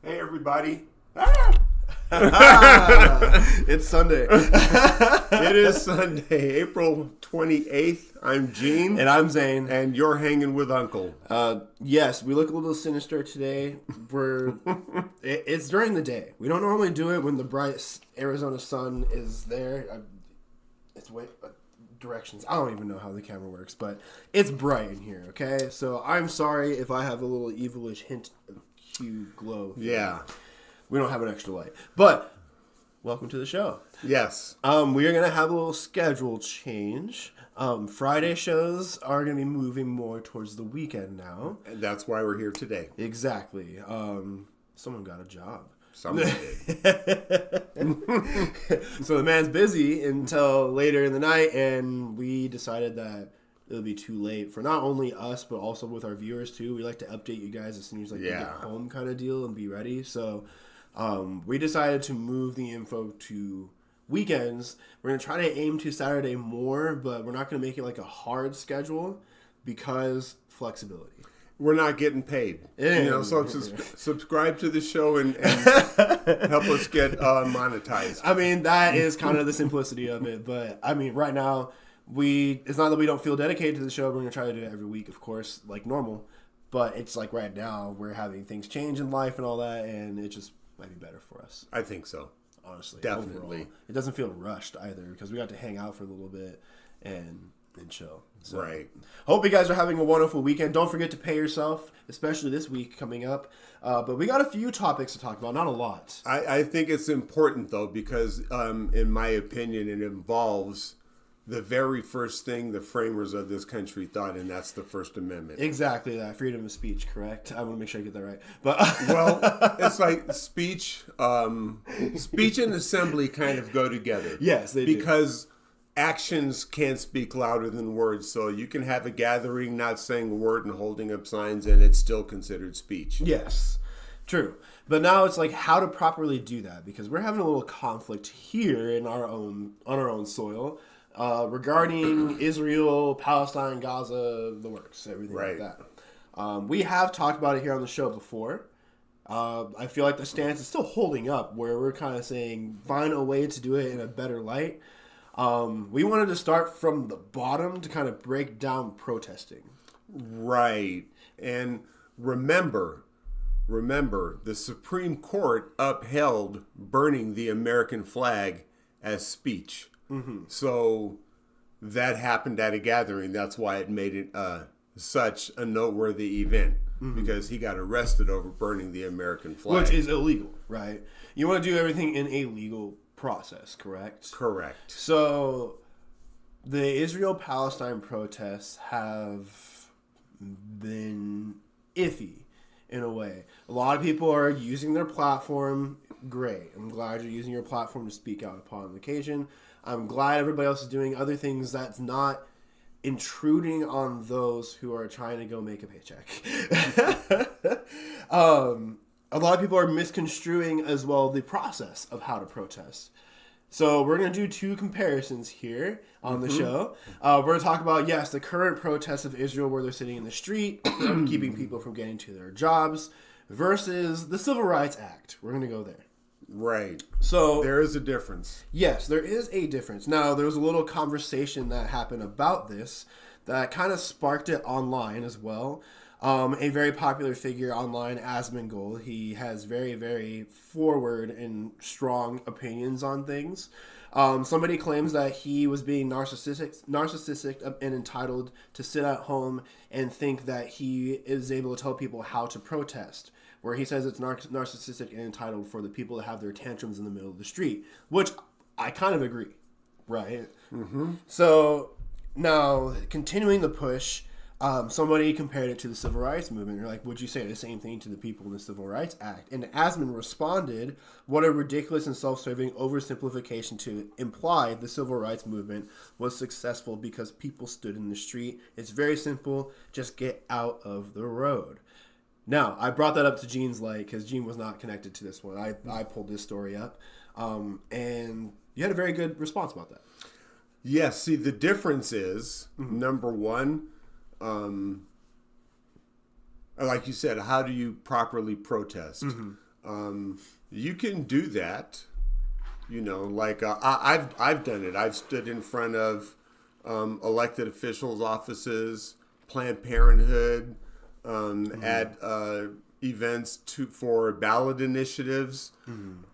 Hey, everybody. It's Sunday. It is Sunday, April 28th. I'm Gene. And I'm Zane. And you're hanging with Uncle. Yes, we look a little sinister today. It's during the day. We don't normally do it when the bright Arizona sun is there. It's way directions. I don't even know how the camera works, but it's bright in here, okay? So I'm sorry if I have a little evilish hint of hue glow. Yeah. We don't have an extra light. But welcome to the show. Yes. We are going to have a little schedule change. Friday shows are going to be moving more towards the weekend now. And that's why we're here today. Exactly. Someone got a job. Someone did. So the man's busy until later in the night, and we decided that it would be too late for not only us, but also with our viewers too. We like to update you guys as soon as we get home kind of deal and be ready. So we decided to move the info to weekends. We're going to try to aim to Saturday more, but we're not going to make it like a hard schedule because flexibility. We're not getting paid. So subscribe to the show and help us get monetized. I mean, that is kind of the simplicity of it. But, I mean, right now, it's not that we don't feel dedicated to the show. We're going to try to do it every week, of course, like normal. But it's like right now, we're having things change in life and all that, and it just might be better for us. I think so. Honestly. Definitely. Overall. It doesn't feel rushed either because we got to hang out for a little bit and chill. So, right. Hope you guys are having a wonderful weekend. Don't forget to pay yourself, especially this week coming up. But we got a few topics to talk about, not a lot. I think it's important, though, because in my opinion, it involves the very first thing the framers of this country thought, and that's the First Amendment. Exactly that. Freedom of speech, correct? I want to make sure I get that right. But well, it's like speech and assembly kind of go together. Yes, they do. Because actions can't speak louder than words. So you can have a gathering not saying a word and holding up signs, and it's still considered speech. Yes, true. But now it's like how to properly do that, because we're having a little conflict here on our own soil. Regarding Israel, Palestine, Gaza, the works, everything like that. We have talked about it here on the show before. I feel like the stance is still holding up, where we're kind of saying find a way to do it in a better light. We wanted to start from the bottom to kind of break down protesting. Right. And remember, the Supreme Court upheld burning the American flag as speech. Mm-hmm. So that happened at a gathering. That's why it made it such a noteworthy event, because he got arrested over burning the American flag. Which is illegal, right? You want to do everything in a legal process, correct? Correct. So the Israel-Palestine protests have been iffy in a way. A lot of people are using their platform. Great. I'm glad you're using your platform to speak out upon occasion. I'm glad everybody else is doing other things that's not intruding on those who are trying to go make a paycheck. A lot of people are misconstruing as well the process of how to protest. So we're going to do two comparisons here on the show. We're going to talk about, yes, the current protests of Israel where they're sitting in the street, keeping people from getting to their jobs, versus the Civil Rights Act. We're going to go there. Right. So there is a difference. Yes, there is a difference. Now, there was a little conversation that happened about this that kind of sparked it online as well. A very popular figure online, Asmongold, he has very, very forward and strong opinions on things. Somebody claims that he was being narcissistic and entitled to sit at home and think that he is able to tell people how to protest, where he says it's narcissistic and entitled for the people to have their tantrums in the middle of the street, which I kind of agree, right? Mm-hmm. So now, continuing the push, somebody compared it to the Civil Rights Movement. They're like, would you say the same thing to the people in the Civil Rights Act? And Asman responded, what a ridiculous and self-serving oversimplification to imply the Civil Rights Movement was successful because people stood in the street. It's very simple. Just get out of the road. Now, I brought that up to Gene's light because Gene was not connected to this one. I pulled this story up. And you had a very good response about that. Yes. See, the difference is, number one, like you said, how do you properly protest? You can do that. Like I've done it. I've stood in front of elected officials' offices, Planned Parenthood, at events for ballot initiatives,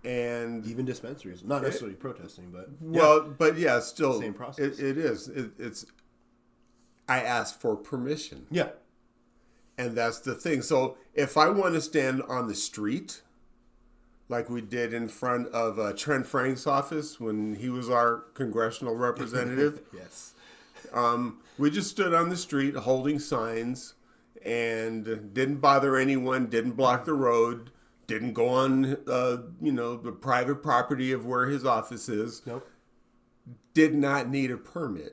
and Even dispensaries, not necessarily protesting, but but yeah, still same process. It is. It's. I ask for permission, yeah, and that's the thing. So if I want to stand on the street, like we did in front of Trent Frank's office when he was our congressional representative. yes, We just stood on the street holding signs and didn't bother anyone, didn't block the road, didn't go on, the private property of where his office is. nope, Did not need a permit.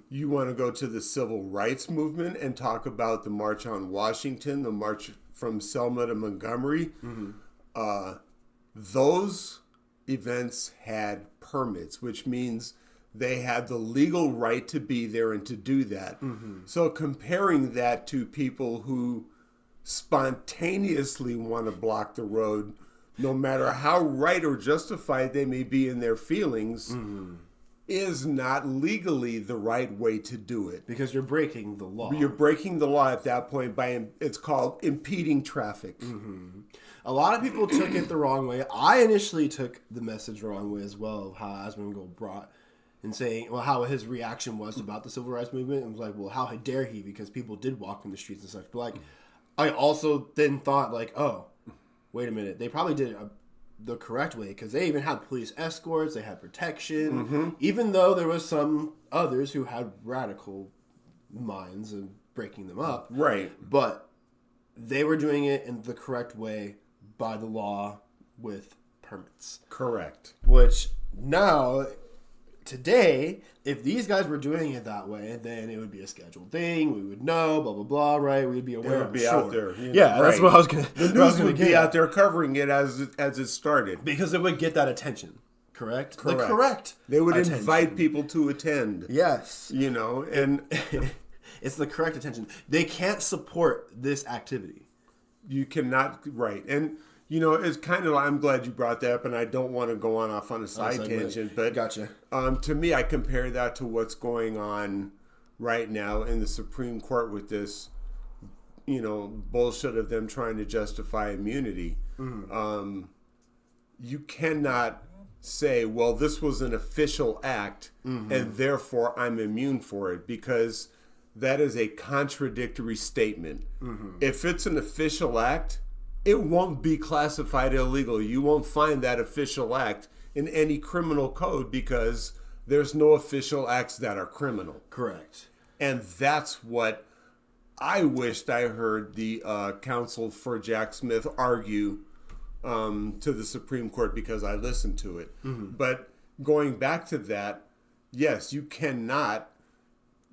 You want to go to the civil rights movement and talk about the March on Washington, the march from Selma to Montgomery. Those events had permits, which means they had the legal right to be there and to do that. So comparing that to people who spontaneously want to block the road, no matter how right or justified they may be in their feelings, is not legally the right way to do it. because you're breaking the law. You're breaking the law at that point by, it's called impeding traffic. A lot of people took it the wrong way. I initially took the message the wrong way as well, of how Asmongold brought and saying, well, how his reaction was about the civil rights movement. It was like, well, how dare he? Because people did walk in the streets and such. But like, I also then thought like, oh, wait a minute, they probably did it the correct way, because they even had police escorts, they had protection, even though there was some others who had radical minds and breaking them up. Right. But they were doing it in the correct way by the law with permits. Correct. Which now, today, if these guys were doing it that way, then it would be a scheduled thing. We would know, blah, blah, blah, right? We'd be aware. It would be out there. Yeah, that's what I was going to The news would be out there covering it as it started. because it would get that attention. Correct? Correct. The correct. They would attention. invite people to attend. Yes. And It's the correct attention. They can't support this activity. you cannot, right. And, it's kind of, I'm glad you brought that up, and I don't want to go off on a side tangent, but Gotcha. To me, I compare that to what's going on right now in the Supreme Court with this, bullshit of them trying to justify immunity. You cannot say, well, this was an official act, and therefore I'm immune for it, because that is a contradictory statement. If it's an official act, it won't be classified illegal. You won't find that official act in any criminal code, because there's no official acts that are criminal. Correct. And that's what I wished I heard the counsel for Jack Smith argue to the Supreme Court, because I listened to it. But going back to that, yes, you cannot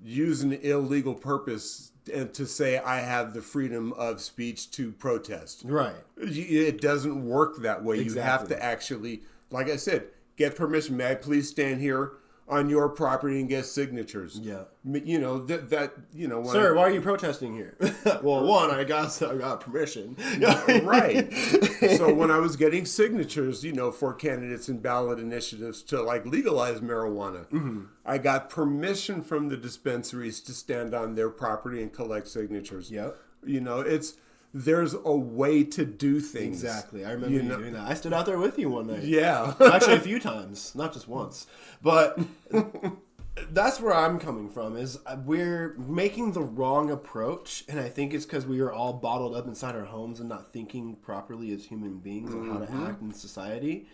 use an illegal purpose and to say I have the freedom of speech to protest. Right. It doesn't work that way. Exactly. You have to actually, like I said, get permission. May I please stand here on your property and get signatures? Yeah. Sir, why are you protesting here? Well, one, I got permission. Right. So when I was getting signatures, for candidates and ballot initiatives to legalize marijuana, I got permission from the dispensaries to stand on their property and collect signatures. Yep. There's a way to do things. Exactly. I remember you doing that. I stood out there with you one night. Yeah. Actually, a few times, not just once. But that's where I'm coming from, is we're making the wrong approach, and I think it's because we are all bottled up inside our homes and not thinking properly as human beings on how to act in society.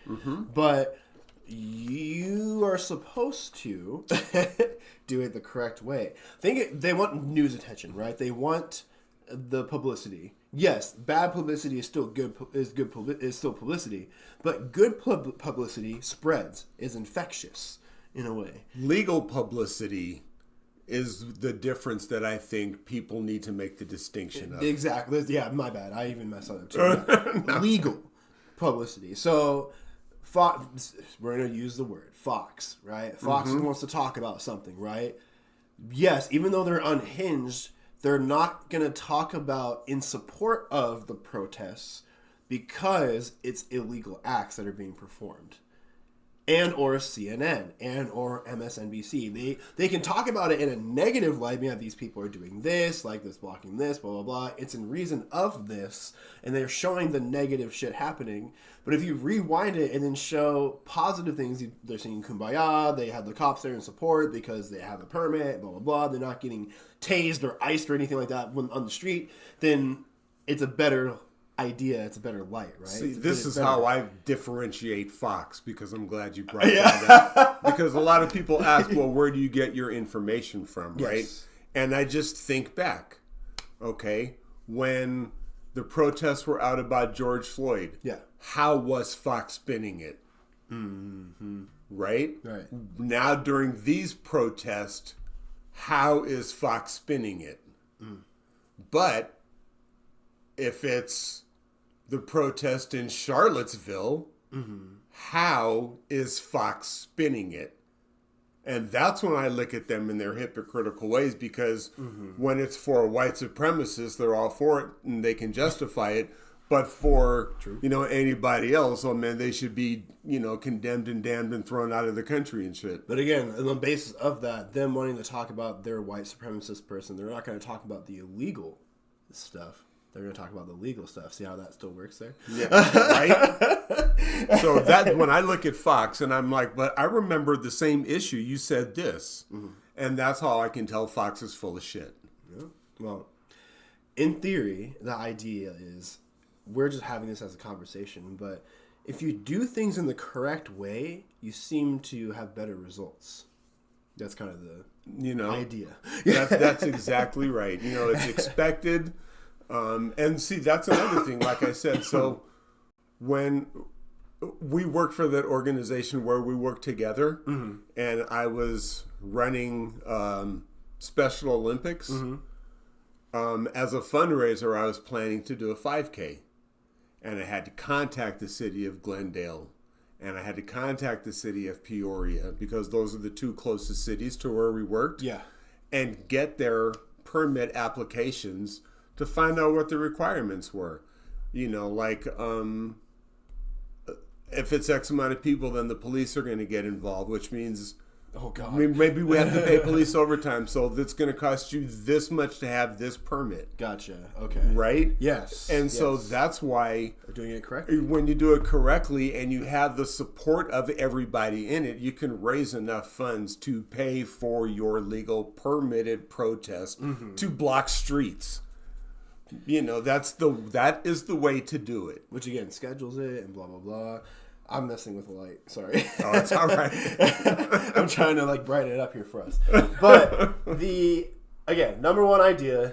But you are supposed to do it the correct way. They want news attention, right? They want the publicity. Yes, bad publicity is still good. Is still publicity, but good publicity spreads, is infectious in a way. Legal publicity is the difference that I think people need to make the distinction of. Exactly. Yeah, my bad. I even messed up too. No. Legal publicity. So, Fox. We're gonna use the word Fox, right? Fox wants to talk about something, right? Yes, even though they're unhinged, they're not going to talk about in support of the protests because it's illegal acts that are being performed. And or CNN and or MSNBC. They can talk about it in a negative light. Yeah, these people are doing this, like this, blocking this, blah, blah, blah. It's in reason of this, and they're showing the negative shit happening. But if you rewind it and then show positive things, they're singing Kumbaya, they have the cops there in support because they have a permit, blah, blah, blah. They're not getting tased or iced or anything like that when on the street, then it's a better idea. It's a better light, right? See, this is how I differentiate Fox, because I'm glad you brought that up. Because a lot of people ask, well, where do you get your information from, right? Yes. And I just think back, okay, when the protests were out about George Floyd, how was Fox spinning it? Mm-hmm. Right? Now, during these protests, how is Fox spinning it? But if it's the protest in Charlottesville, how is Fox spinning it? And that's when I look at them in their hypocritical ways, because when it's for white supremacists, they're all for it and they can justify it. But for, anybody else, oh man, they should be, condemned and damned and thrown out of the country and shit. But again, on the basis of that, them wanting to talk about their white supremacist person, they're not going to talk about the illegal stuff. They're going to talk about the legal stuff. See how that still works there? Yeah, right? So that when I look at Fox and I'm like, but I remember the same issue. You said this. And that's how I can tell Fox is full of shit. Yeah. Well, in theory, the idea is we're just having this as a conversation. But if you do things in the correct way, you seem to have better results. That's kind of the idea. That's exactly right. It's expected. And see, that's another thing, like I said. So when we worked for that organization where we worked together, and I was running Special Olympics, as a fundraiser, I was planning to do a 5K. And I had to contact the city of Glendale, and I had to contact the city of Peoria, because those are the two closest cities to where we worked. Yeah. And get their permit applications to find out what the requirements were. Like if it's X amount of people, then the police are going to get involved, which means maybe we have to pay police overtime, so it's going to cost you this much to have this permit. Gotcha. Okay. Right? Yes. And so that's why we're doing it correctly. When you do it correctly and you have the support of everybody in it, you can raise enough funds to pay for your legal permitted protest to block streets. That is the way to do it. Which again schedules it and blah blah blah. I'm messing with the light. Sorry. Oh, it's all right. I'm trying to brighten it up here for us. But number one idea,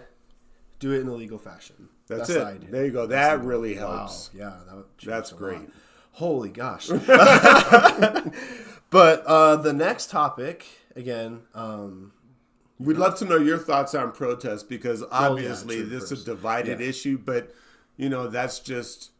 do it in a legal fashion. That's it. The idea. There you go. That really helps. Wow. Yeah, that's great. Holy gosh. But the next topic, again, we'd love to know your thoughts on protests, because obviously this is a divided issue, but that's just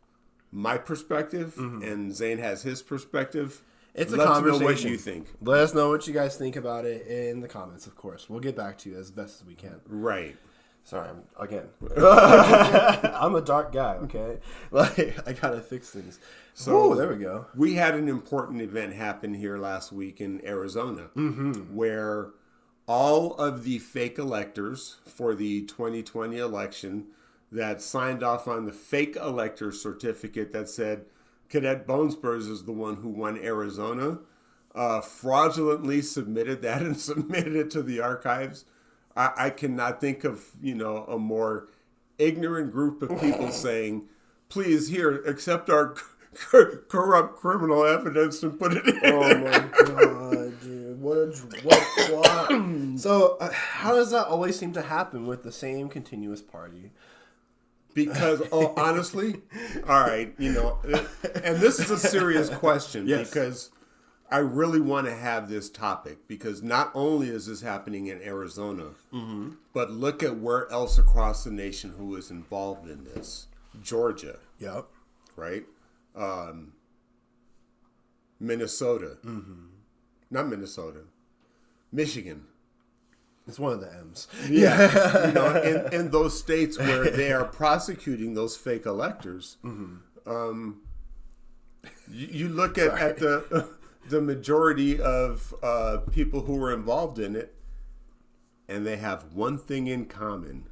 my perspective, and Zane has his perspective. It's a conversation. To know what you think. Let us know what you guys think about it in the comments, of course. We'll get back to you as best as we can. Right. Sorry, I'm a dark guy, okay? I gotta fix things. So there we go. We had an important event happen here last week in Arizona, where all of the fake electors for the 2020 election that signed off on the fake elector certificate that said Cadet Bonespurs is the one who won Arizona, fraudulently submitted that and submitted it to the archives. I cannot think of, a more ignorant group of people saying, please, here, accept our corrupt criminal evidence and put it in. Oh my God, dude. What? So how does that always seem to happen with the same continuous party? Because, honestly, all right, and this is a serious question, because I really want to have this topic, because not only is this happening in Arizona, but look at where else across the nation who is involved in this. Georgia. Yep. Right? Minnesota. Not Minnesota. Michigan. It's one of the M's. Yeah. In those states where they are prosecuting those fake electors, You look at the majority of people who were involved in it, and they have one thing in common.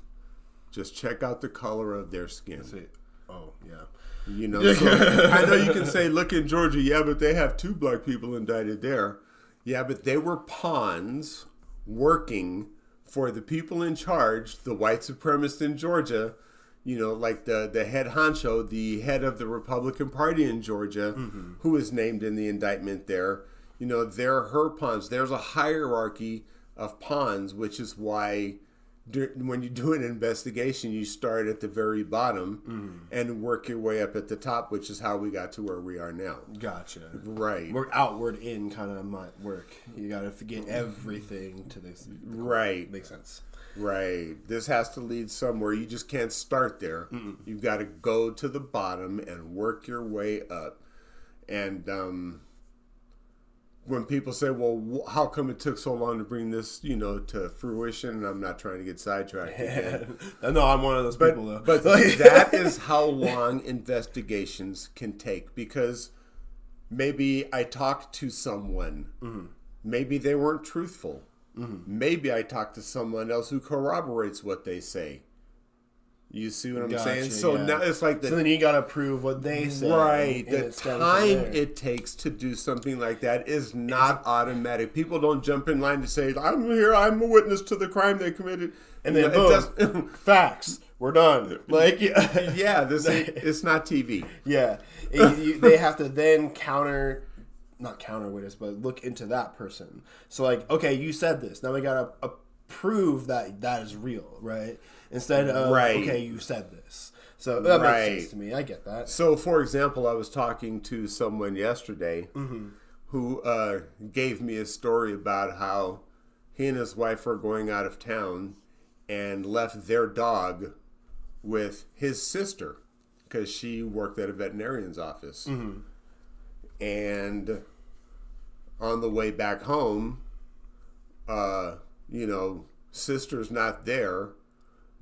Just check out the color of their skin. That's it. Oh, yeah. You know, so I know you can say, look in Georgia, yeah, but they have 2 black people indicted there. Yeah, but they were pawns working for the people in charge, the white supremacists in Georgia, you know, like the head honcho, the head of the Republican Party in Georgia, who was named in the indictment there. You know, they're her pawns. There's a hierarchy of pawns, which is why when you do an investigation, you start at the very bottom and work your way up at the top, which is how we got to where we are now. Gotcha. Right. Work outward in kind of might work. You got to forget everything to this. Right. Makes sense. Right. This has to lead somewhere. You just can't start there. You've got to go to the bottom and work your way up. And when people say, well, how come it took so long to bring this, you know, to fruition? And I'm not trying to get sidetracked again. No, I'm one of those people, though. But that is how long investigations can take. Because maybe I talked to someone. Maybe they weren't truthful. Maybe I talked to someone else who corroborates what they say. You see what I'm saying? So now it's like so then you gotta prove what they say. Right. The time it takes to do something like that is not automatic. People don't jump in line to say, I'm here, I'm a witness to the crime they committed. And then boom, facts. We're done. Like yeah, it's not TV. Yeah. They have to then not counter witness, but look into that person. So like, okay, you said this. Now we gotta prove that is real, right? Instead of, okay, you said this. So that makes sense to me. I get that. So, for example, I was talking to someone yesterday who gave me a story about how he and his wife were going out of town and left their dog with his sister because she worked at a veterinarian's office. And on the way back home, you know, sister's not there,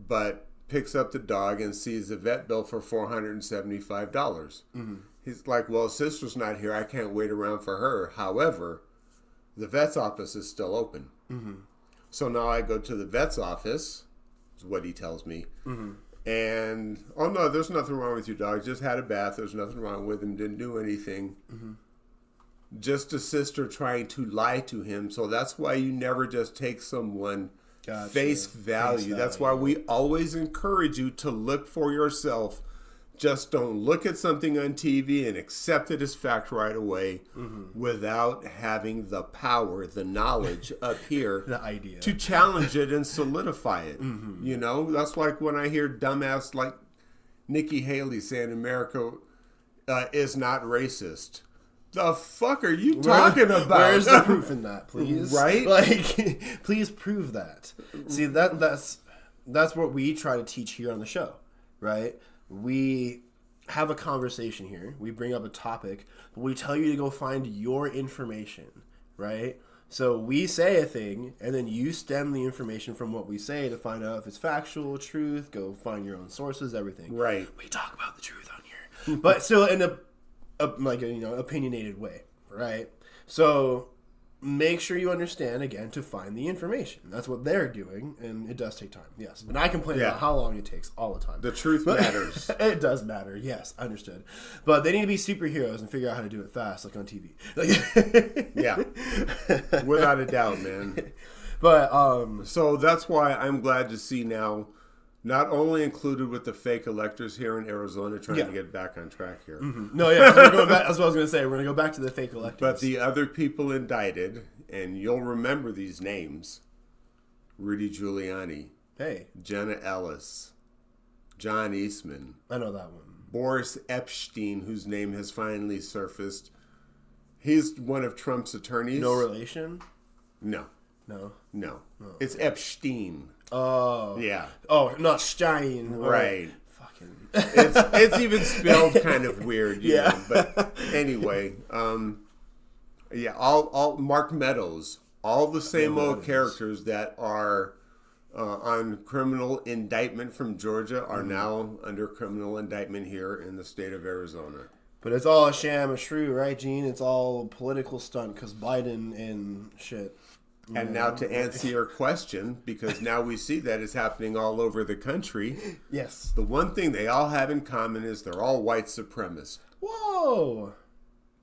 but picks up the dog and sees the vet bill for $475. He's like, well, sister's not here. I can't wait around for her. However, the vet's office is still open. So now I go to the vet's office, is what he tells me. And, oh, no, there's nothing wrong with your dog. Just had a bath. There's nothing wrong with him. Didn't do anything. Just a sister trying to lie to him. So that's why you never just take someone face value. That's why we always encourage you to look for yourself. Just don't look at something on TV and accept it as fact right away without having the power, the knowledge up here the idea to challenge it and solidify it. You know, that's like when I hear dumbass like Nikki Haley saying America is not racist. The fuck are you talking about? Where's the proof in that, please? Right? Like, please prove that. See, that's what we try to teach here on the show, right? We have a conversation here. We bring up a topic, but we tell you to go find your information, right? So we say a thing, and then you stem the information from what we say to find out if it's factual, truth, go find your own sources, everything. Right. We talk about the truth on here. But still in a opinionated way, right? So make sure you understand, again, to find the information. That's what they're doing, and it does take time, yes. And I complain about how long it takes all the time. The truth matters. It does matter, yes, understood. But they need to be superheroes and figure out how to do it fast, like on TV. Yeah, without a doubt, man. But so that's why I'm glad to see now, not only included with the fake electors here in Arizona, trying to get back on track here. No, yeah, we're going back, that's what I was going to say. We're going to go back to the fake electors. But the other people indicted, and you'll remember these names: Rudy Giuliani, Jenna Ellis, John Eastman. I know that one. Boris Epshteyn, whose name has finally surfaced. He's one of Trump's attorneys. No relation? No. No. Oh. It's Epstein. Oh. Yeah. Oh, not Stein. Right. Fucking. It's even spelled kind of weird, you know. But anyway, all Mark Meadows, all the same old characters that are on criminal indictment from Georgia are now under criminal indictment here in the state of Arizona. But it's all a sham, a shrew, right, Gene? It's all a political stunt because Biden and shit. And now to answer your question, because now we see that it's happening all over the country. Yes. The one thing they all have in common is they're all white supremacists. Whoa.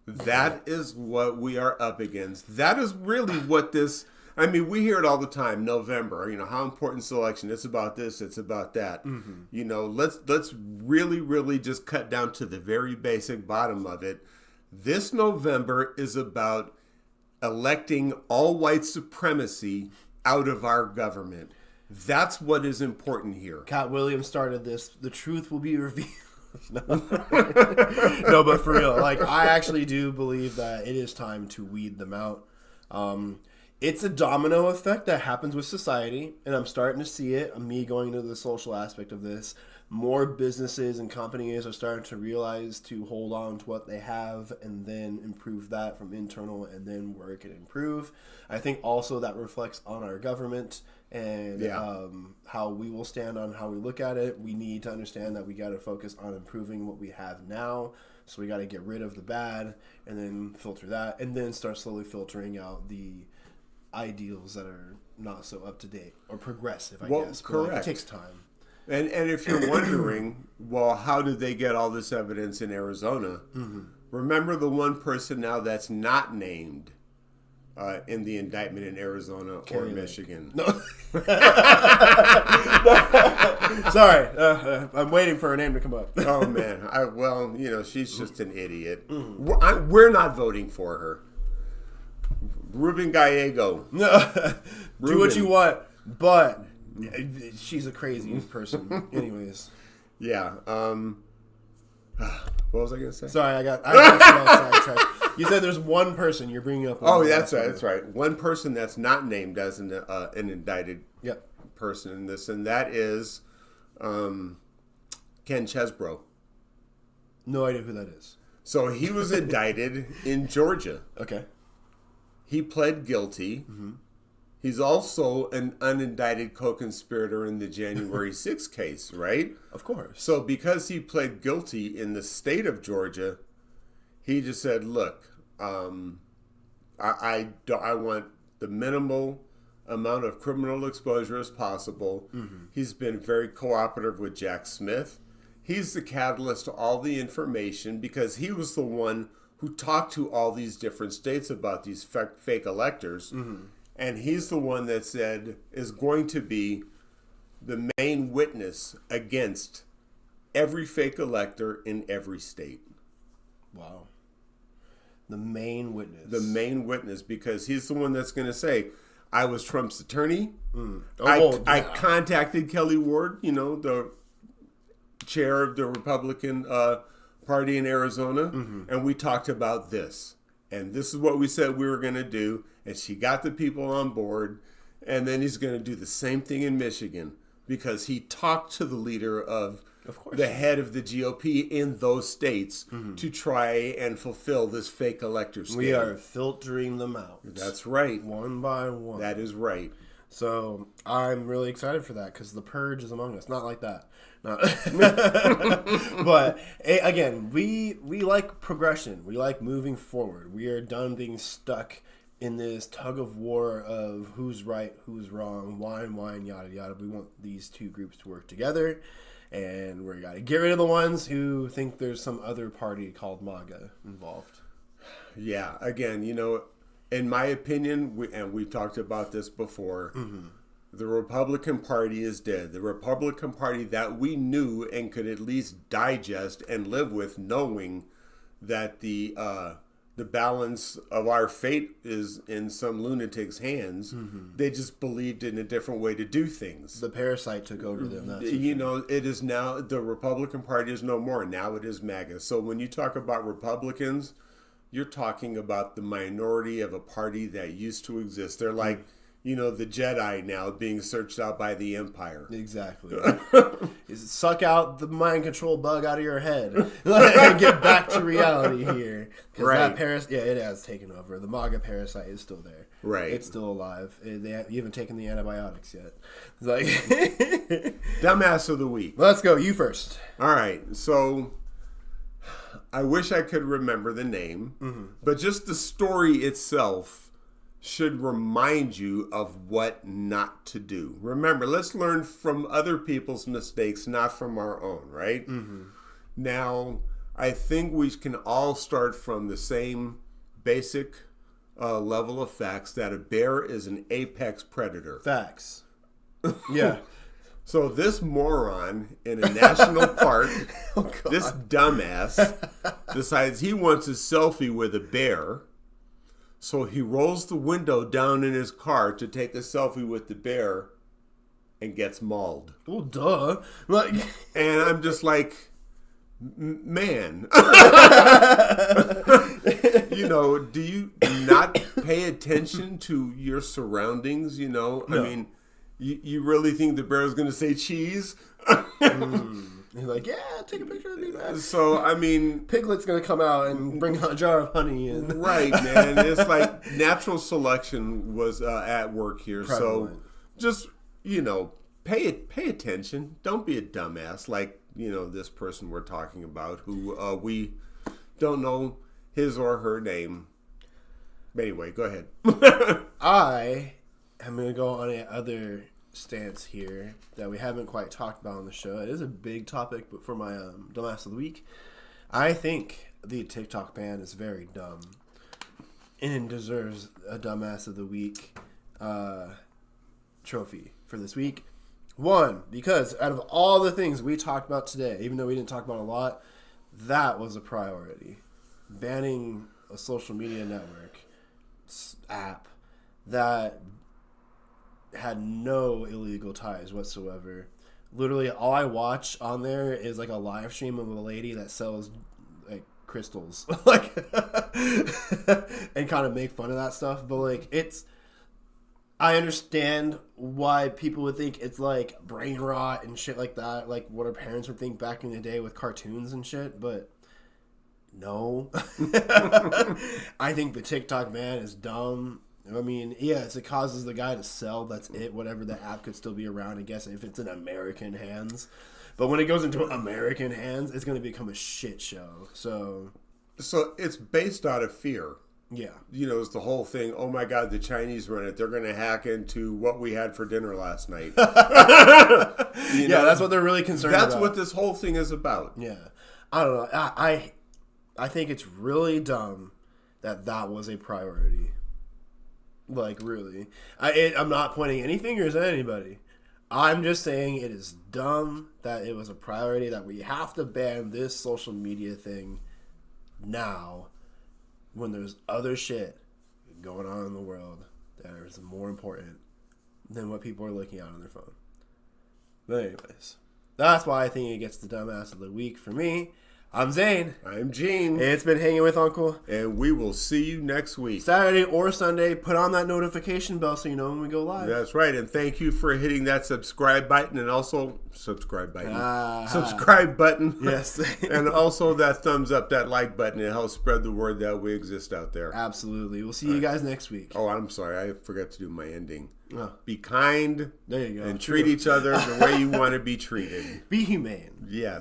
That is what we are up against. That is really what this... I mean, we hear it all the time. November, how important selection. It's about this. It's about that. Let's really, really just cut down to the very basic bottom of it. This November is about electing all white supremacy out of our government. That's what is important here. Cat Williams started this. The truth will be revealed. No, but for real, I actually do believe that it is time to weed them out. It's a domino effect that happens with society, and I'm starting to see it. Me going into the social aspect of this. More businesses and companies are starting to realize to hold on to what they have and then improve that from internal and then work and improve. I think also that reflects on our government and how we will stand on how we look at it. We need to understand that we got to focus on improving what we have now. So we got to get rid of the bad and then filter that and then start slowly filtering out the ideals that are not so up to date or progressive, I guess. Correct. But it takes time. And if you're wondering, well, how did they get all this evidence in Arizona? Mm-hmm. Remember the one person now that's not named in the indictment in Arizona or Michigan. No. Sorry. I'm waiting for her name to come up. Oh, man. She's just an idiot. Mm-hmm. We're not voting for her. Ruben Gallego. Do what you want, but... she's a crazy person. Anyways. Yeah. What was I going to say? Sorry, I got sidetracked. You said there's one person you're bringing up. Oh, that's right. That's right. One person that's not named as an indicted person in this, and that is Ken Chesbro. No idea who that is. So he was indicted in Georgia. Okay. He pled guilty. Mm-hmm. He's also an unindicted co-conspirator in the January 6th case, right? Of course. So because he pled guilty in the state of Georgia, he just said, look, I want the minimal amount of criminal exposure as possible. Mm-hmm. He's been very cooperative with Jack Smith. He's the catalyst to all the information because he was the one who talked to all these different states about these fake electors. Mm-hmm. And he's the one that said is going to be the main witness against every fake elector in every state. Wow. The main witness. The main witness, because he's the one that's going to say, I was Trump's attorney. Mm. I contacted Kelly Ward, the chair of the Republican Party in Arizona, and we talked about this. And this is what we said we were going to do. And she got the people on board. And then he's going to do the same thing in Michigan because he talked to the leader of the head of the GOP in those states to try and fulfill this fake elector scam. We are filtering them out. That's right. One by one. That is right. So I'm really excited for that because the purge is among us. Not like that. No. But again, we like progression. We like moving forward. We are done being stuck in this tug of war of who's right, who's wrong, why, yada, yada. We want these two groups to work together. And we got to get rid of the ones who think there's some other party called MAGA involved. Yeah. Again, in my opinion, we've talked about this before, the Republican Party is dead. The Republican Party that we knew and could at least digest and live with, knowing that the balance of our fate is in some lunatic's hands. They just believed in a different way to do things. The parasite took over them. That's it is now, the Republican Party is no more. Now it is MAGA. So when you talk about Republicans, you're talking about the minority of a party that used to exist. They're like, the Jedi now being searched out by the Empire. Exactly. Suck out the mind control bug out of your head. And get back to reality here. Because Right. that it has taken over. The MAGA parasite is still there. Right. It's still alive. They haven't taken the antibiotics yet. It's like, Dumbass of the week. let's go. You first. All right. So I wish I could remember the name, but just the story itself should remind you of what not to do. Remember, let's learn from other people's mistakes, not from our own, right? Now, I think we can all start from the same basic level of facts that a bear is an apex predator. Facts. Yeah. So this moron in a national park, this dumbass, decides he wants a selfie with a bear. So he rolls the window down in his car to take a selfie with the bear and gets mauled. Well, duh. Like, And I'm just like, man, do you not pay attention to your surroundings? No. I mean, you really think the bear is going to say cheese? he's like, yeah, take a picture of me, man. So, I mean, Piglet's gonna come out and bring a jar of honey in. right, man. It's like natural selection was at work here. Prevalent. So just, pay attention. Don't be a dumbass like, this person we're talking about who we don't know his or her name. But anyway, go ahead. I am going to go on a other stance here that we haven't quite talked about on the show. It is a big topic, but for my dumbass of the week, I think the TikTok ban is very dumb and deserves a dumbass of the week trophy for this week. One, because out of all the things we talked about today, even though we didn't talk about a lot, that was a priority. Banning a social media network app that had no illegal ties whatsoever. Literally, all I watch on there is like a live stream of a lady that sells like crystals, like, and kind of make fun of that stuff. But like, I understand why people would think it's like brain rot and shit like that, like what our parents would think back in the day with cartoons and shit. But no, I think the TikTok ban is dumb. I mean, yes, it causes the guy to sell. That's it. Whatever, the app could still be around, I guess, if it's in American hands. But when it goes into American hands, it's going to become a shit show. So it's based out of fear. Yeah. It's the whole thing. Oh my God, the Chinese run it. They're going to hack into what we had for dinner last night. Yeah, that's what they're really concerned about. That's what this whole thing is about. Yeah. I don't know. I think it's really dumb that was a priority. Like, really. I'm not pointing any fingers at anybody. I'm just saying it is dumb that it was a priority, that we have to ban this social media thing now when there's other shit going on in the world that is more important than what people are looking at on their phone. But anyways, that's why I think it gets the dumbass of the week for me. I'm Zane. I'm Gene. It's been Hanging with Uncle. And we will see you next week. Saturday or Sunday. Put on that notification bell so you know when we go live. That's right. And thank you for hitting that subscribe button and also subscribe button. Yes. And also that thumbs up, that like button. It helps spread the word that we exist out there. Absolutely. We'll see you guys next week. Oh, I'm sorry. I forgot to do my ending. Oh. Be kind. There you go. And treat each other the way you want to be treated. Be humane. Yes.